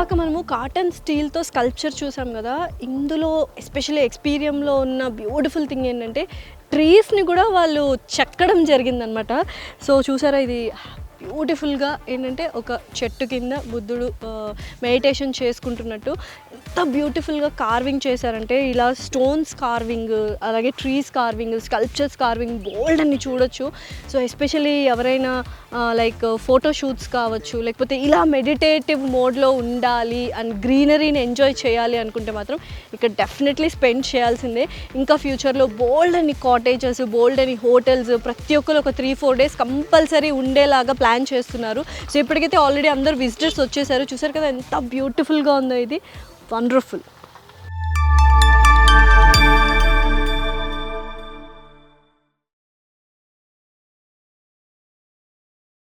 ఇందాక మనము cotton స్టీల్తో sculpture చూసాం కదా, ఇందులో ఎస్పెషల్లీ ఎక్స్పీరియంలో ఉన్న బ్యూటిఫుల్ థింగ్ ఏంటంటే ట్రీస్ని కూడా వాళ్ళు చెక్కడం జరిగిందనమాట. సో చూసారా, ఇది బ్యూటిఫుల్గా ఏంటంటే ఒక చెట్టు కింద బుద్ధుడు మెడిటేషన్ చేసుకుంటున్నట్టు ఎంత బ్యూటిఫుల్గా కార్వింగ్ చేశారంటే, ఇలా స్టోన్స్ కార్వింగ్, అలాగే ట్రీస్ కార్వింగ్, స్కల్ప్చర్స్ కార్వింగ్ బోల్డ్ అని చూడొచ్చు. సో ఎస్పెషలీ ఎవరైనా లైక్ ఫోటోషూట్స్ కావచ్చు, లేకపోతే ఇలా మెడిటేటివ్ మోడ్లో ఉండాలి అండ్ గ్రీనరీని ఎంజాయ్ చేయాలి అనుకుంటే మాత్రం ఇక్కడ డెఫినెట్లీ స్పెండ్ చేయాల్సిందే. ఇంకా ఫ్యూచర్లో బోల్డ్ అని కాటేజెస్, బోల్డ్ అని హోటల్స్ ప్రతి ఒక్కరు ఒక 3-4 డేస్ కంపల్సరీ ఉండేలాగా ప్లాన్ చేస్తున్నారు. సో ఇప్పటికైతే ఆల్రెడీ అందరు విజిటర్స్ వచ్చేసారు. చూసారు కదా ఎంత బ్యూటిఫుల్గా ఉందో, ఇది వండర్ఫుల్.